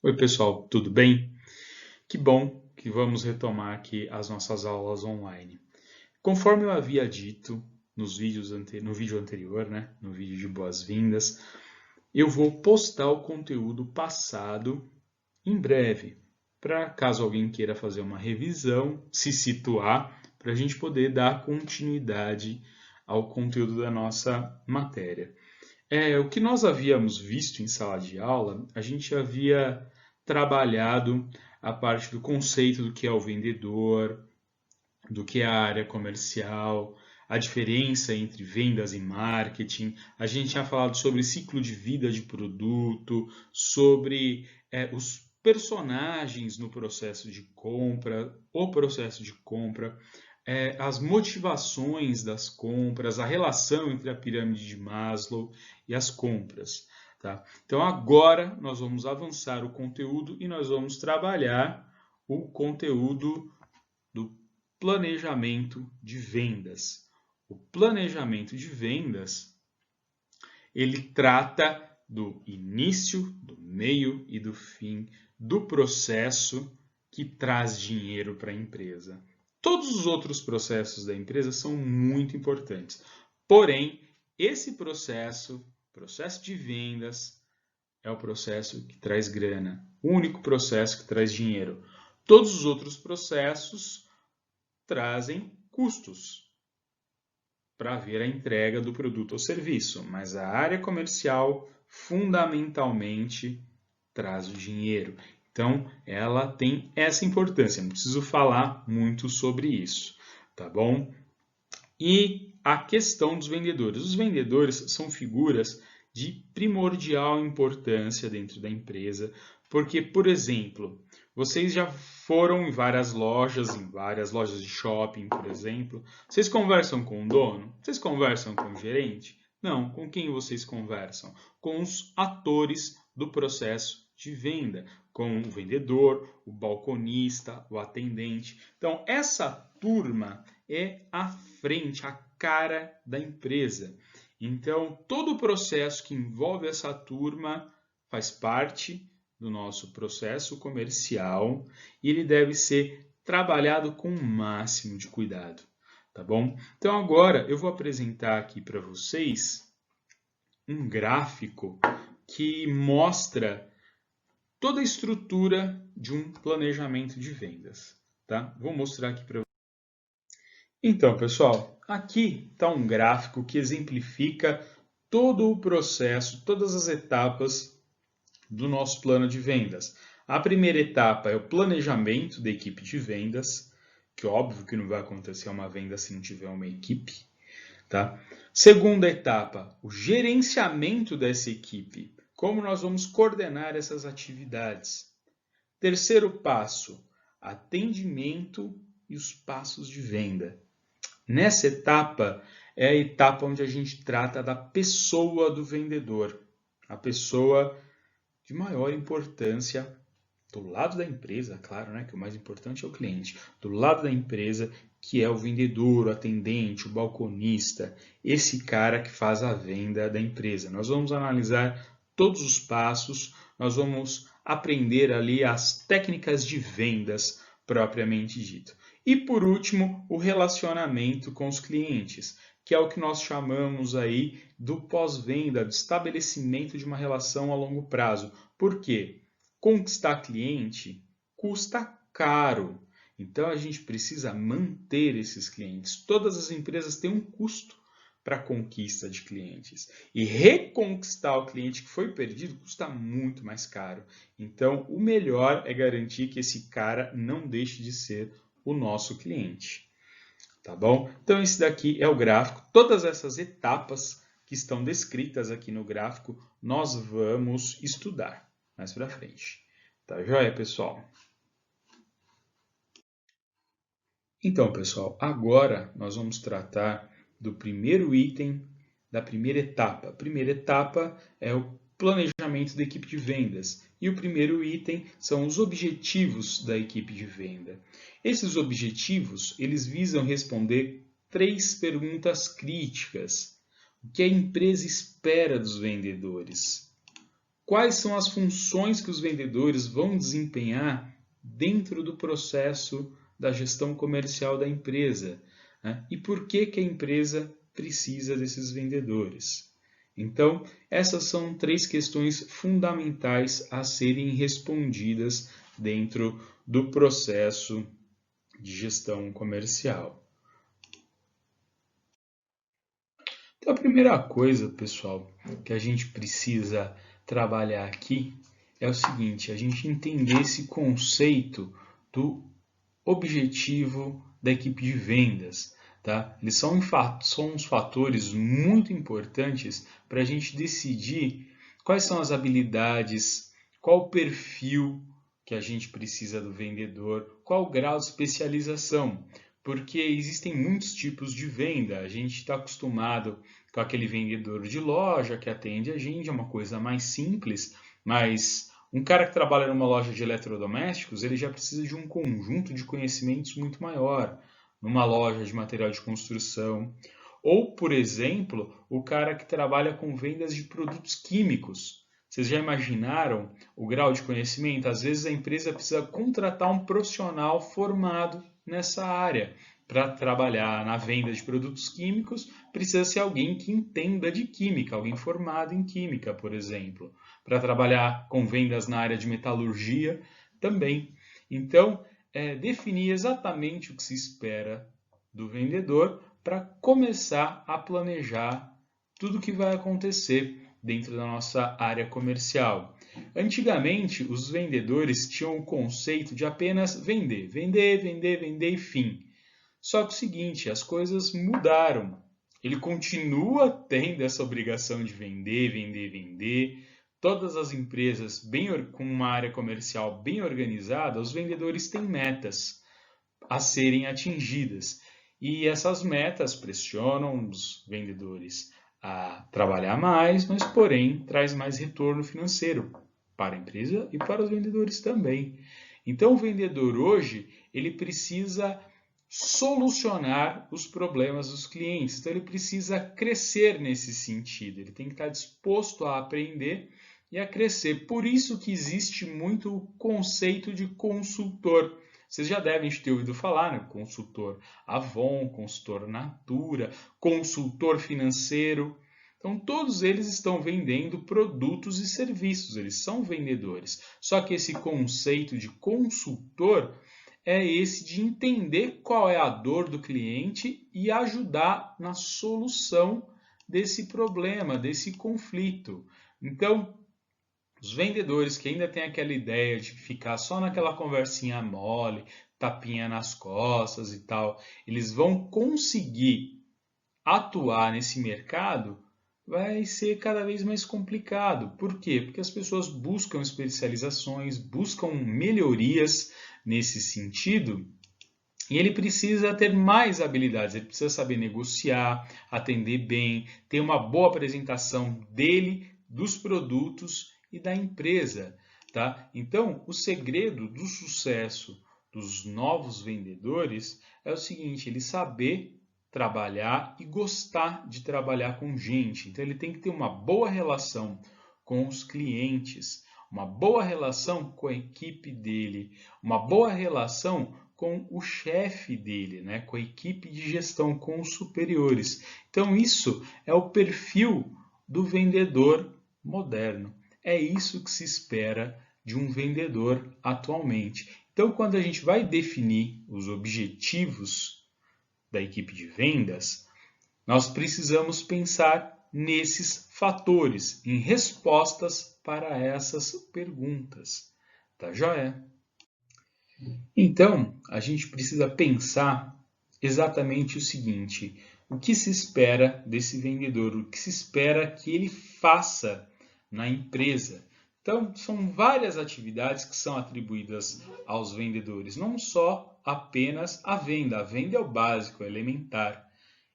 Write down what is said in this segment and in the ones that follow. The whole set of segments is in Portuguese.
Oi, pessoal, tudo bem? Que bom que vamos retomar aqui as nossas aulas online. Conforme eu havia dito no vídeo anterior, no vídeo de boas-vindas, eu vou postar o conteúdo passado em breve, para caso alguém queira fazer uma revisão, se situar, para a gente poder dar continuidade ao conteúdo da nossa matéria. O que nós havíamos visto em sala de aula, a gente havia trabalhado a parte do conceito do que é o vendedor, do que é a área comercial, a diferença entre vendas e marketing. A gente tinha falado sobre ciclo de vida de produto, sobre os personagens no processo de compra, o processo de compra, as motivações das compras, a relação entre a pirâmide de Maslow e as compras. Tá? Então agora nós vamos avançar o conteúdo e nós vamos trabalhar o conteúdo do planejamento de vendas. O planejamento de vendas, ele trata do início, do meio e do fim do processo que traz dinheiro para a empresa. Todos os outros processos da empresa são muito importantes. Porém, esse processo de vendas, é o processo que traz grana. O único processo que traz dinheiro. Todos os outros processos trazem custos para ver a entrega do produto ou serviço, mas a área comercial fundamentalmente traz o dinheiro. Então, ela tem essa importância, não preciso falar muito sobre isso, tá bom? E a questão dos vendedores. Os vendedores são figuras de primordial importância dentro da empresa, porque, por exemplo, vocês já foram em várias lojas de shopping, por exemplo. Vocês conversam com o dono? Vocês conversam com o gerente? Não. Com quem vocês conversam? Com os atores do processo de venda, com o vendedor, o balconista, o atendente. Então, essa turma é a frente, a cara da empresa. Então, todo o processo que envolve essa turma faz parte do nosso processo comercial e ele deve ser trabalhado com o máximo de cuidado, tá bom? Então, agora eu vou apresentar aqui para vocês um gráfico que mostra toda a estrutura de um planejamento de vendas, tá? Vou mostrar aqui para vocês. Então, pessoal, aqui está um gráfico que exemplifica todo o processo, todas as etapas do nosso plano de vendas. A primeira etapa é o planejamento da equipe de vendas, que óbvio que não vai acontecer uma venda se não tiver uma equipe, tá? Segunda etapa, o gerenciamento dessa equipe. Como nós vamos coordenar essas atividades? Terceiro passo, atendimento e os passos de venda. Nessa etapa é a etapa onde a gente trata da pessoa do vendedor, a pessoa de maior importância do lado da empresa, claro, que o mais importante é o cliente, do lado da empresa, que é o vendedor, o atendente, o balconista, esse cara que faz a venda da empresa. Nós vamos analisar todos os passos, nós vamos aprender ali as técnicas de vendas propriamente dito. E por último, o relacionamento com os clientes, que é o que nós chamamos aí do pós-venda, do estabelecimento de uma relação a longo prazo. Por quê? Conquistar cliente custa caro. Então a gente precisa manter esses clientes. Todas as empresas têm um custo para a conquista de clientes. E reconquistar o cliente que foi perdido custa muito mais caro. Então o melhor é garantir que esse cara não deixe de ser o nosso cliente. Tá bom? Então esse daqui é o gráfico. Todas essas etapas que estão descritas aqui no gráfico, nós vamos estudar mais para frente. Tá joia, pessoal? Então, pessoal, agora nós vamos tratar do primeiro item da primeira etapa. A primeira etapa é o planejamento da equipe de vendas. E o primeiro item são os objetivos da equipe de venda. Esses objetivos, eles visam responder 3 perguntas críticas. O que a empresa espera dos vendedores? quais são as funções que os vendedores vão desempenhar dentro do processo da gestão comercial da empresa, né? E por que a empresa precisa desses vendedores. Então, essas são 3 questões fundamentais a serem respondidas dentro do processo de gestão comercial. Então, a primeira coisa, pessoal, que a gente precisa trabalhar aqui é o seguinte, a gente entender esse conceito do objetivo da equipe de vendas. Tá? Eles são uns fatores muito importantes para a gente decidir quais são as habilidades, qual o perfil que a gente precisa do vendedor, qual o grau de especialização, porque existem muitos tipos de venda. A gente está acostumado com aquele vendedor de loja que atende a gente, é uma coisa mais simples, mas um cara que trabalha numa loja de eletrodomésticos, ele já precisa de um conjunto de conhecimentos muito maior, numa loja de material de construção. Ou, por exemplo, o cara que trabalha com vendas de produtos químicos. Vocês já imaginaram o grau de conhecimento? Às vezes a empresa precisa contratar um profissional formado nessa área. Para trabalhar na venda de produtos químicos, precisa ser alguém que entenda de química, alguém formado em química, por exemplo. Para trabalhar com vendas na área de metalurgia, também. Então, definir exatamente o que se espera do vendedor para começar a planejar tudo o que vai acontecer dentro da nossa área comercial. Antigamente, os vendedores tinham o conceito de apenas vender, vender, vender, vender e fim. Só que o seguinte, as coisas mudaram. Ele continua tendo essa obrigação de vender, vender, vender. Todas as empresas com uma área comercial bem organizada, os vendedores têm metas a serem atingidas. E essas metas pressionam os vendedores a trabalhar mais, mas porém traz mais retorno financeiro para a empresa e para os vendedores também. Então o vendedor hoje, ele precisa solucionar os problemas dos clientes. Então ele precisa crescer nesse sentido, ele tem que estar disposto a aprender e a crescer. Por isso que existe muito o conceito de consultor. Vocês já devem ter ouvido falar, né? Consultor Avon, consultor Natura, consultor financeiro. Então todos eles estão vendendo produtos e serviços, eles são vendedores. Só que esse conceito de consultor é esse de entender qual é a dor do cliente e ajudar na solução desse problema, desse conflito. Então, os vendedores que ainda têm aquela ideia de ficar só naquela conversinha mole, tapinha nas costas e tal, eles vão conseguir atuar nesse mercado, vai ser cada vez mais complicado. Por quê? Porque as pessoas buscam especializações, buscam melhorias nesse sentido, e ele precisa ter mais habilidades, ele precisa saber negociar, atender bem, ter uma boa apresentação dele, dos produtos e da empresa. Tá? Então, o segredo do sucesso dos novos vendedores é o seguinte, ele saber trabalhar e gostar de trabalhar com gente. Então, ele tem que ter uma boa relação com os clientes, uma boa relação com a equipe dele, uma boa relação com o chefe dele, né? Com a equipe de gestão, com os superiores. Então, isso é o perfil do vendedor moderno. É isso que se espera de um vendedor atualmente. Então, quando a gente vai definir os objetivos da equipe de vendas, nós precisamos pensar nesses fatores, em respostas para essas perguntas. Tá joia? Então, a gente precisa pensar exatamente o seguinte: o que se espera desse vendedor, o que se espera que ele faça na empresa. Então, são várias atividades que são atribuídas aos vendedores, não só apenas a venda. A venda é o básico, é elementar.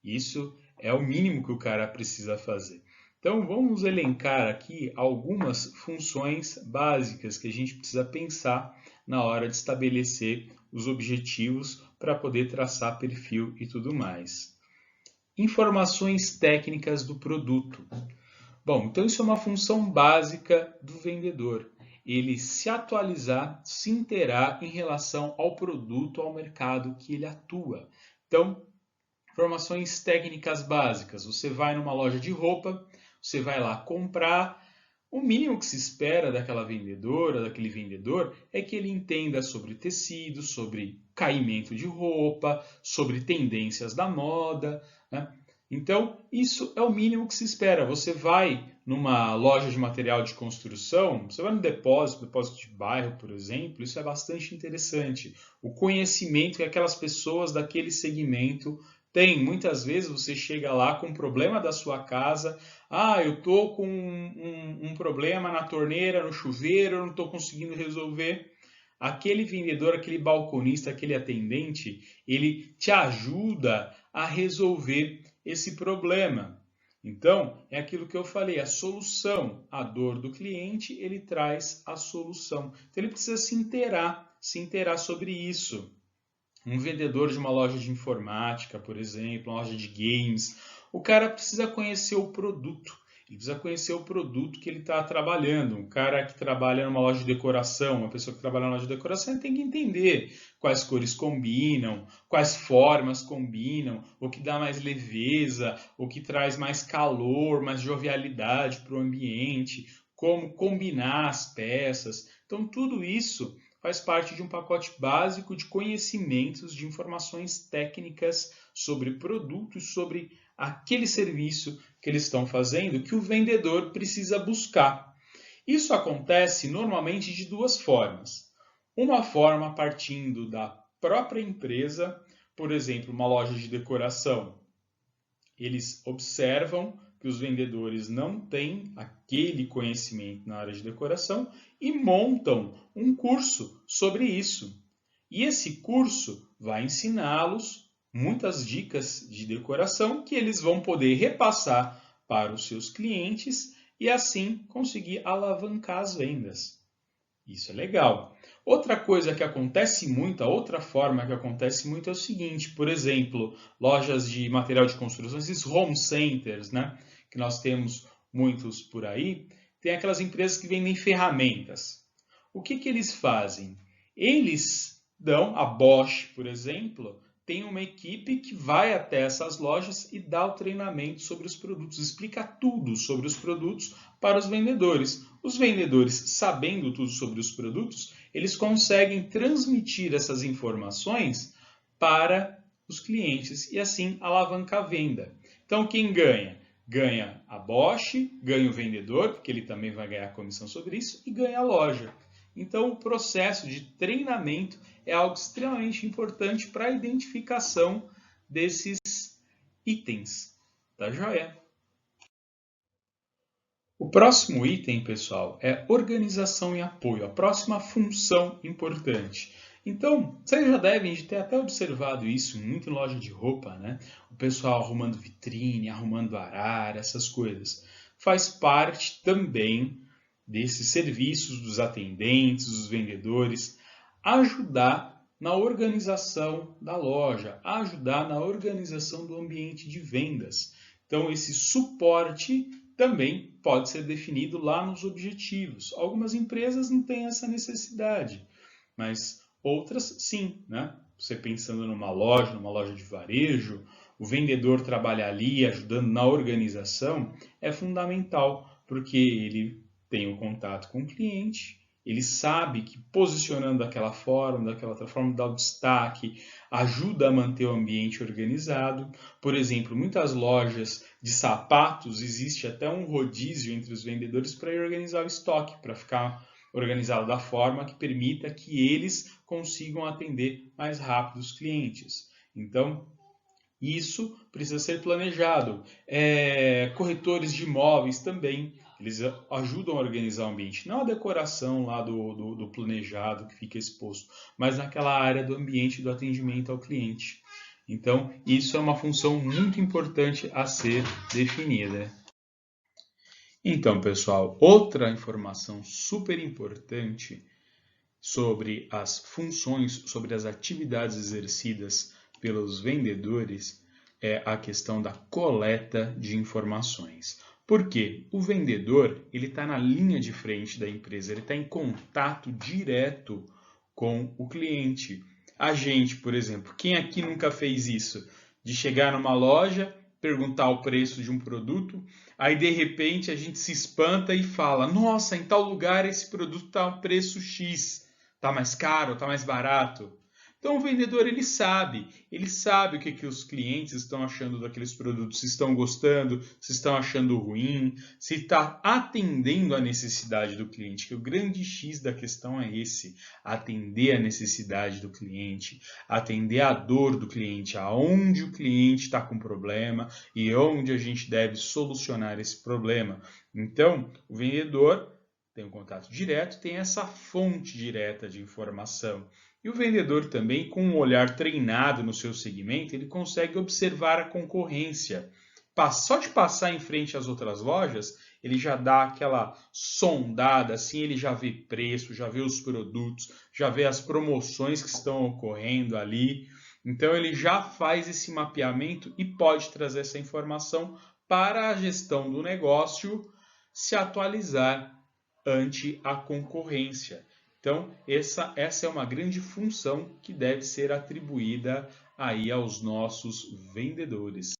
Isso é o mínimo que o cara precisa fazer. Então, vamos elencar aqui algumas funções básicas que a gente precisa pensar na hora de estabelecer os objetivos para poder traçar perfil e tudo mais. Informações técnicas do produto. Bom, então isso é uma função básica do vendedor. Ele se atualizar, se inteirar em relação ao produto, ao mercado que ele atua. Então, informações técnicas básicas. Você vai numa loja de roupa, você vai lá comprar. O mínimo que se espera daquela vendedora, daquele vendedor, é que ele entenda sobre tecido, sobre caimento de roupa, sobre tendências da moda, né? Então, isso é o mínimo que se espera. Você vai numa loja de material de construção, você vai no depósito de bairro, por exemplo, isso é bastante interessante. O conhecimento que aquelas pessoas daquele segmento têm. Muitas vezes você chega lá com um problema da sua casa. Ah, eu estou com um problema na torneira, no chuveiro, eu não estou conseguindo resolver. Aquele vendedor, aquele balconista, aquele atendente, ele te ajuda a resolver esse problema. Então, é aquilo que eu falei, a solução, a dor do cliente, ele traz a solução. Então, ele precisa se inteirar sobre isso. Um vendedor de uma loja de informática, por exemplo, uma loja de games, o cara precisa conhecer o produto. Ele precisa conhecer o produto que ele está trabalhando. Um cara que trabalha numa loja de decoração, uma pessoa que trabalha numa loja de decoração, ele tem que entender quais cores combinam, quais formas combinam, o que dá mais leveza, o que traz mais calor, mais jovialidade para o ambiente, como combinar as peças. Então, tudo isso faz parte de um pacote básico de conhecimentos, de informações técnicas sobre produtos, sobre aquele serviço que eles estão fazendo, que o vendedor precisa buscar. Isso acontece normalmente de duas formas. Uma forma partindo da própria empresa, por exemplo, uma loja de decoração. Eles observam que os vendedores não têm aquele conhecimento na área de decoração e montam um curso sobre isso. E esse curso vai ensiná-los muitas dicas de decoração que eles vão poder repassar para os seus clientes e assim conseguir alavancar as vendas. Isso é legal. Outra coisa que acontece muito, a outra forma que acontece muito é o seguinte, por exemplo, lojas de material de construção, esses home centers, né, que nós temos muitos por aí, tem aquelas empresas que vendem ferramentas. O que que eles fazem? Eles dão, a Bosch, por exemplo, tem uma equipe que vai até essas lojas e dá o treinamento sobre os produtos, explica tudo sobre os produtos para os vendedores. Os vendedores, sabendo tudo sobre os produtos, eles conseguem transmitir essas informações para os clientes e assim alavancar a venda. Então, quem ganha? Ganha a Bosch, ganha o vendedor, porque ele também vai ganhar comissão sobre isso, e ganha a loja. Então, o processo de treinamento é algo extremamente importante para a identificação desses itens. Tá joia? O próximo item, pessoal, é organização e apoio, a próxima função importante. Então, vocês já devem ter até observado isso muito em loja de roupa, né? O pessoal arrumando vitrine, arrumando arara, essas coisas. Faz parte também desses serviços dos atendentes, dos vendedores, ajudar na organização da loja, ajudar na organização do ambiente de vendas. Então, esse suporte também pode ser definido lá nos objetivos. Algumas empresas não têm essa necessidade, mas outras sim, né? Você pensando numa loja de varejo, o vendedor trabalhar ali ajudando na organização é fundamental, porque ele tem o contato com o cliente, ele sabe que posicionando daquela forma, daquela outra forma, dá o destaque, ajuda a manter o ambiente organizado. Por exemplo, muitas lojas de sapatos existe até um rodízio entre os vendedores para organizar o estoque, para ficar organizado da forma que permita que eles consigam atender mais rápido os clientes. Então, isso precisa ser planejado. Corretores de imóveis também, eles ajudam a organizar o ambiente. Não a decoração lá do planejado que fica exposto, mas naquela área do ambiente do atendimento ao cliente. Então, isso é uma função muito importante a ser definida. Então, pessoal, outra informação super importante sobre as funções, sobre as atividades exercidas pelos vendedores é a questão da coleta de informações. Por quê? O vendedor ele está na linha de frente da empresa, ele está em contato direto com o cliente. A gente, por exemplo, quem aqui nunca fez isso? De chegar numa loja, perguntar o preço de um produto, aí de repente a gente se espanta e fala: nossa, em tal lugar esse produto está a preço X, está mais caro, está mais barato. Então o vendedor ele sabe o que os clientes estão achando daqueles produtos, se estão gostando, se estão achando ruim, se está atendendo a necessidade do cliente, que o grande X da questão é esse, atender a necessidade do cliente, atender a dor do cliente, aonde o cliente está com problema e onde a gente deve solucionar esse problema. Então, o vendedor tem um contato direto, tem essa fonte direta de informação. E o vendedor também, com um olhar treinado no seu segmento, ele consegue observar a concorrência. Só de passar em frente às outras lojas, ele já dá aquela sondada, assim ele já vê preço, já vê os produtos, já vê as promoções que estão ocorrendo ali. Então ele já faz esse mapeamento e pode trazer essa informação para a gestão do negócio se atualizar ante a concorrência. Então, essa é uma grande função que deve ser atribuída aí aos nossos vendedores.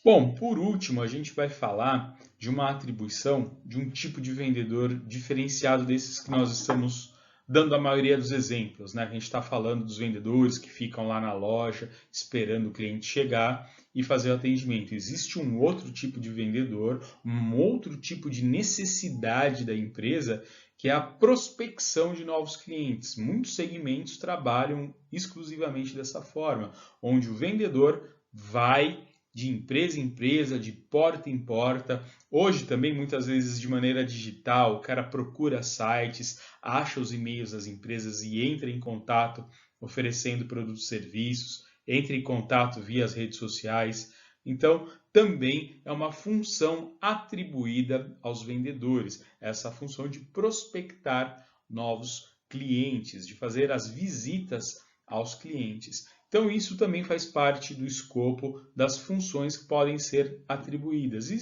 Bom, por último, a gente vai falar de uma atribuição de um tipo de vendedor diferenciado desses que nós estamos dando a maioria dos exemplos, né? A gente está falando dos vendedores que ficam lá na loja esperando o cliente chegar e fazer o atendimento. Existe um outro tipo de vendedor, um outro tipo de necessidade da empresa, que é a prospecção de novos clientes. Muitos segmentos trabalham exclusivamente dessa forma, onde o vendedor vai de empresa em empresa, de porta em porta. Hoje também, muitas vezes, de maneira digital, o cara procura sites, acha os e-mails das empresas e entra em contato oferecendo produtos e serviços, entra em contato via as redes sociais. Então, também é uma função atribuída aos vendedores, essa função de prospectar novos clientes, de fazer as visitas aos clientes. Então, isso também faz parte do escopo das funções que podem ser atribuídas. E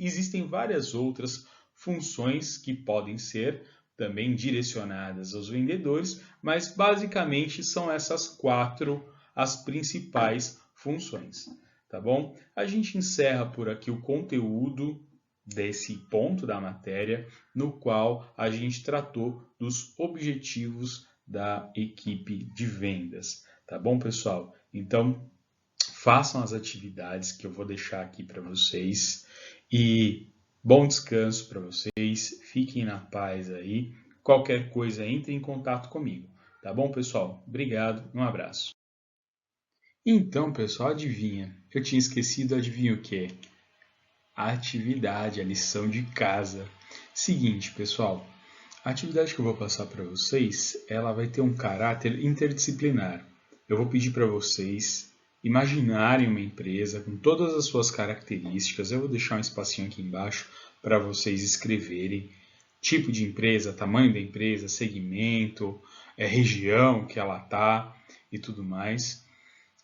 existem várias outras funções que podem ser também direcionadas aos vendedores, mas basicamente são essas 4 as principais funções, tá bom? A gente encerra por aqui o conteúdo desse ponto da matéria, no qual a gente tratou dos objetivos da equipe de vendas. Tá bom, pessoal? Então, façam as atividades que eu vou deixar aqui para vocês e bom descanso para vocês. Fiquem na paz aí. Qualquer coisa, entre em contato comigo. Tá bom, pessoal? Obrigado, um abraço. Então, pessoal, adivinha? Eu tinha esquecido, adivinha o quê? A atividade, a lição de casa. Seguinte, pessoal, a atividade que eu vou passar para vocês, ela vai ter um caráter interdisciplinar. Eu vou pedir para vocês imaginarem uma empresa com todas as suas características. Eu vou deixar um espacinho aqui embaixo para vocês escreverem tipo de empresa, tamanho da empresa, segmento, região que ela está e tudo mais.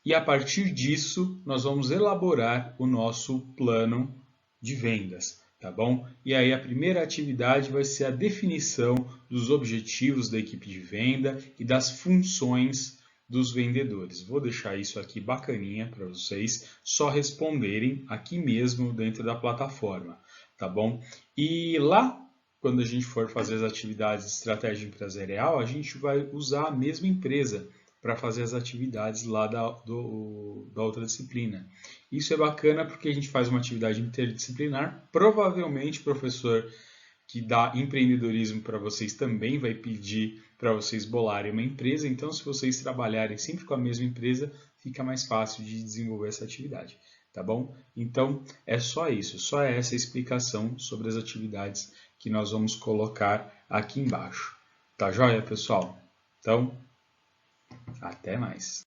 E a partir disso, nós vamos elaborar o nosso plano de vendas, tá bom? E aí a primeira atividade vai ser a definição dos objetivos da equipe de venda e das funções dos vendedores. Vou deixar isso aqui bacaninha para vocês só responderem aqui mesmo dentro da plataforma, tá bom? E lá, quando a gente for fazer as atividades de estratégia empresarial, a gente vai usar a mesma empresa para fazer as atividades lá da outra disciplina. Isso é bacana porque a gente faz uma atividade interdisciplinar. Provavelmente o professor que dá empreendedorismo para vocês também vai pedir para vocês bolarem uma empresa. Então, se vocês trabalharem sempre com a mesma empresa, fica mais fácil de desenvolver essa atividade, tá bom? Então, é só isso, só essa explicação sobre as atividades que nós vamos colocar aqui embaixo. Tá joia, pessoal? Então, até mais.